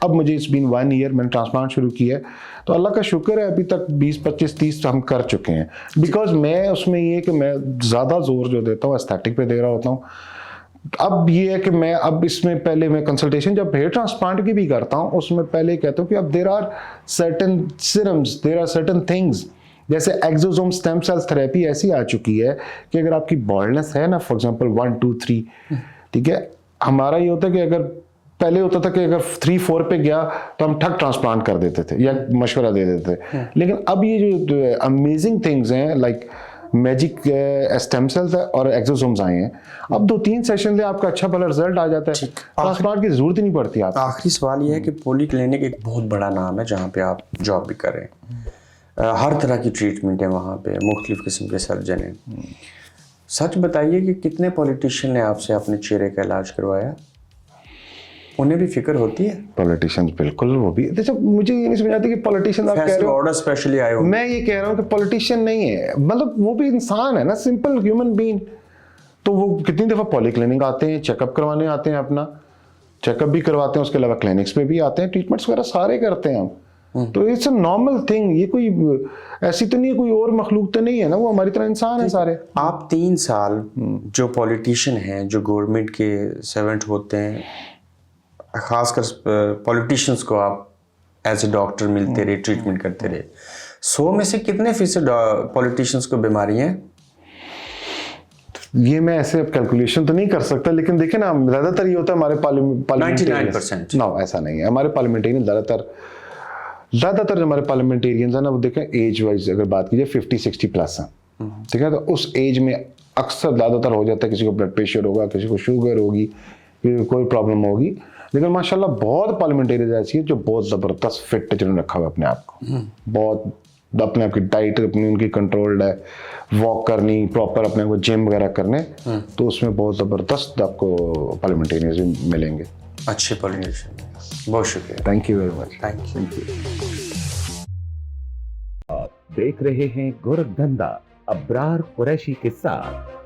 अब मुझे इट्स बीन 1 ईयर मैंने ट्रांसप्लांट शुरू किया है, तो अल्लाह का शुक्र है अभी तक 20, 25, 30 हम कर चुके हैं। बिकॉज मैं उसमें ये कि मैं ज़्यादा जोर जो देता हूँ एस्थेटिक पे दे रहा होता हूँ। अब ये है कि मैं अब इसमें पहले मैं कंसल्टेशन जब हेयर ट्रांसप्लांट की भी करता हूँ, उसमें पहले कहता हूँ कि अब there are certain serums, there are certain things, जैसे एक्सोसोम स्टेम सेल्स थेरेपी ऐसी आ चुकी है कि अगर आपकी बॉल्डनेस है ना, फॉर एग्जांपल 1, 2, 3, ठीक है, हमारा ये होता है कि अगर पहले होता था कि अगर 3-4 पे गया तो हम ठक ट्रांसप्लांट कर देते थे या मशवरा दे देते थे। लेकिन अब ये जो अमेजिंग थिंग्स हैं लाइक मैजिक स्टेम सेल्स है और एक्सोसोम्स आए हैं, अब 2-3 सेशन से आपका अच्छा भला रिजल्ट आ जाता है, ट्रांसप्लांट की जरूरत ही नहीं पड़ती आप। आखिरी सवाल ये है कि पॉली क्लिनिक एक बहुत बड़ा नाम है जहाँ पे आप जॉब भी कर रहे हैं, हर तरह की ट्रीटमेंट है वहाँ पे, मुख्तलिफ किस्म के सर्जन हैं। सच बताइए कि कितने पॉलिटिशियन ने आपसे अपने चेहरे का इलाज करवाया? उन्हें भी फिक्र होती है? पॉलिटिशियंस बिल्कुल, वो भी देखो, मुझे ये नहीं समझ आती कि पॉलिटिशियन आप कह रहे हो ऑर्डर स्पेशली आए हो। मैं ये कह रहा हूँ कि पॉलिटिशियन नहीं है, मतलब वो भी इंसान है ना, सिंपल ह्यूमन बीइंग। तो वो कितनी दफ़ा पॉली क्लिनिक आते हैं, चेकअप करवाने आते हैं, अपना चेकअप भी करवाते हैं, उसके अलावा क्लिनिक्स पे भी आते हैं, ट्रीटमेंट्स वगैरह सारे करते हैं हम। तो इट्स अ नॉर्मल थिंग, ये कोई ऐसी तो नहीं है, कोई और मखलूक तो नहीं है ना, वो हमारी तरह इंसान है सारे। आप 3 साल जो पॉलिटिशियन हैं, जो गवर्नमेंट के सर्वेंट होते हैं, खासकर पॉलिटिशियंस को आप एज ए डॉक्टर मिलते रहे, ट्रीटमेंट करते रहे, 100 में से कितने फीसद पॉलिटिशियंस को बीमारियां हैं? ये मैं ऐसे अब कैलकुलेशन तो नहीं कर सकता, लेकिन देखिए ना, ज़्यादातर ये होता है हमारे 99%। नो, ऐसा नहीं है। हमारे पार्लियामेंटेरियन ज़्यादातर हमारे पार्लियामेंटेरियंस है ना, वो देखें एज वाइज अगर बात कीजिए 50-60 प्लस हैं, ठीक है। तो उस एज में अक्सर ज़्यादातर हो जाता है, किसी को ब्लड प्रेशर होगा, किसी को शुगर होगी, कोई प्रॉब्लम होगी। लेकिन माशाल्लाह बहुत पार्लियामेंटेरियंस ऐसी है जो बहुत ज़बरदस्त फिट जिन्होंने रखा हुआ अपने आप को, बहुत अपने आप की डाइट अपनी उनकी कंट्रोल्ड है, वॉक करनी प्रॉपर, अपने को जिम वगैरह करने, तो उसमें बहुत ज़बरदस्त आपको पार्लियामेंटेरियंस भी मिलेंगे, अच्छे पॉलिटिशियन। बहुत शुक्रिया, thank you very much. Thank you. आप देख रहे हैं गोरखधंधा अब्रार कुरैशी के साथ।